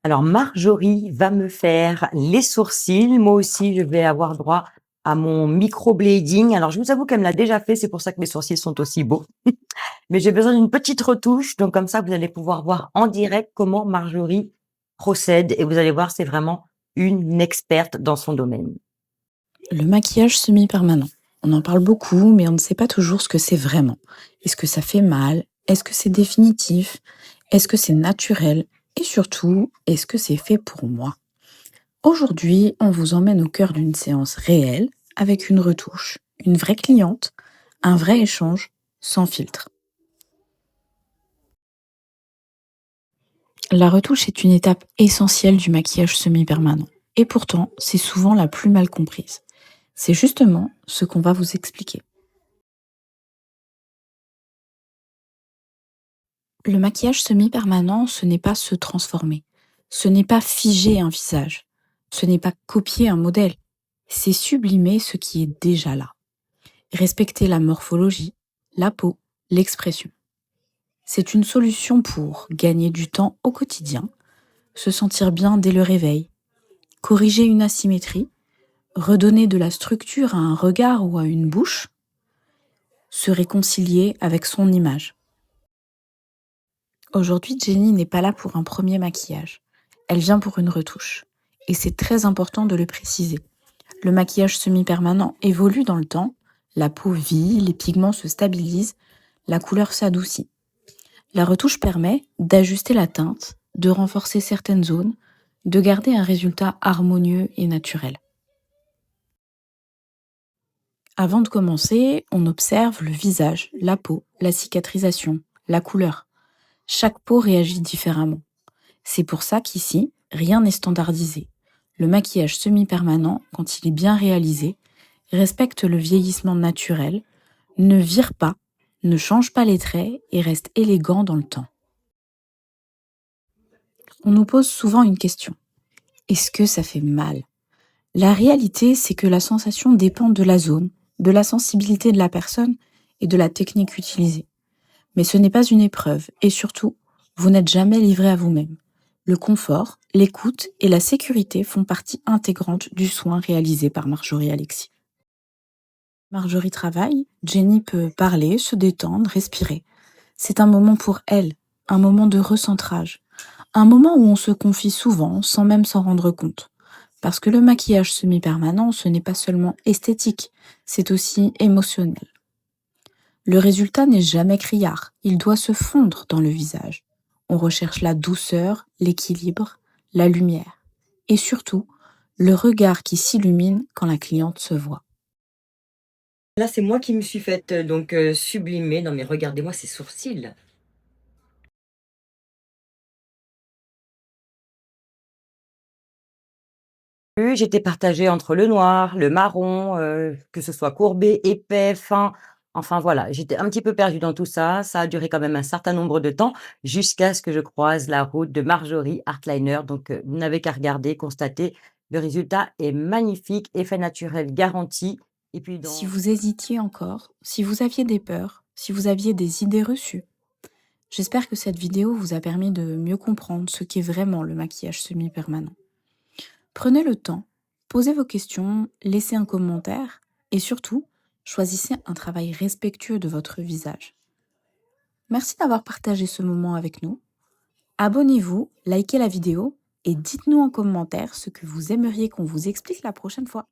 Alors Marjorie va me faire les sourcils. Moi aussi, je vais avoir droit à mon microblading. Alors je vous avoue qu'elle me l'a déjà fait, c'est pour ça que mes sourcils sont aussi beaux. Mais j'ai besoin d'une petite retouche, donc comme ça, vous allez pouvoir voir en direct comment Marjorie procède et vous allez voir, c'est vraiment une experte dans son domaine. Le maquillage semi-permanent. On en parle beaucoup, mais on ne sait pas toujours ce que c'est vraiment. Est-ce que ça fait mal? Est-ce que c'est définitif? Est-ce que c'est naturel? Et surtout, est-ce que c'est fait pour moi? Aujourd'hui, on vous emmène au cœur d'une séance réelle, avec une retouche, une vraie cliente, un vrai échange, sans filtre. La retouche est une étape essentielle du maquillage semi-permanent. Et pourtant, c'est souvent la plus mal comprise. C'est justement ce qu'on va vous expliquer. Le maquillage semi-permanent, ce n'est pas se transformer. Ce n'est pas figer un visage. Ce n'est pas copier un modèle. C'est sublimer ce qui est déjà là. Respecter la morphologie, la peau, l'expression. C'est une solution pour gagner du temps au quotidien, se sentir bien dès le réveil, corriger une asymétrie, redonner de la structure à un regard ou à une bouche, se réconcilier avec son image. Aujourd'hui, Jenny n'est pas là pour un premier maquillage. Elle vient pour une retouche. Et c'est très important de le préciser. Le maquillage semi-permanent évolue dans le temps, la peau vit, les pigments se stabilisent, la couleur s'adoucit. La retouche permet d'ajuster la teinte, de renforcer certaines zones, de garder un résultat harmonieux et naturel. Avant de commencer, on observe le visage, la peau, la cicatrisation, la couleur. Chaque peau réagit différemment. C'est pour ça qu'ici, rien n'est standardisé. Le maquillage semi-permanent, quand il est bien réalisé, respecte le vieillissement naturel, ne vire pas, ne change pas les traits et reste élégant dans le temps. On nous pose souvent une question. Est-ce que ça fait mal? La réalité, c'est que la sensation dépend de la zone, de la sensibilité de la personne et de la technique utilisée. Mais ce n'est pas une épreuve et surtout, vous n'êtes jamais livré à vous-même. Le confort, l'écoute et la sécurité font partie intégrante du soin réalisé par Marjorie Alexis. Marjorie travaille, Jenny peut parler, se détendre, respirer. C'est un moment pour elle, un moment de recentrage, un moment où on se confie souvent sans même s'en rendre compte. Parce que le maquillage semi-permanent, ce n'est pas seulement esthétique, c'est aussi émotionnel. Le résultat n'est jamais criard, il doit se fondre dans le visage. On recherche la douceur, l'équilibre, la lumière et surtout le regard qui s'illumine quand la cliente se voit. Là, c'est moi qui me suis faite sublimer. Non mais regardez-moi ces sourcils. J'étais partagée entre le noir, le marron, que ce soit courbé, épais, fin, enfin voilà, j'étais un petit peu perdue dans tout ça. Ça a duré quand même un certain nombre de temps jusqu'à ce que je croise la route de Marjorie Artliner. Donc, vous n'avez qu'à regarder, constater, le résultat est magnifique, effet naturel garanti et puis Si dans vous hésitiez encore, si vous aviez des peurs, si vous aviez des idées reçues, j'espère que cette vidéo vous a permis de mieux comprendre ce qu'est vraiment le maquillage semi-permanent. Prenez le temps, posez vos questions, laissez un commentaire et surtout, choisissez un travail respectueux de votre visage. Merci d'avoir partagé ce moment avec nous. Abonnez-vous, likez la vidéo et dites-nous en commentaire ce que vous aimeriez qu'on vous explique la prochaine fois.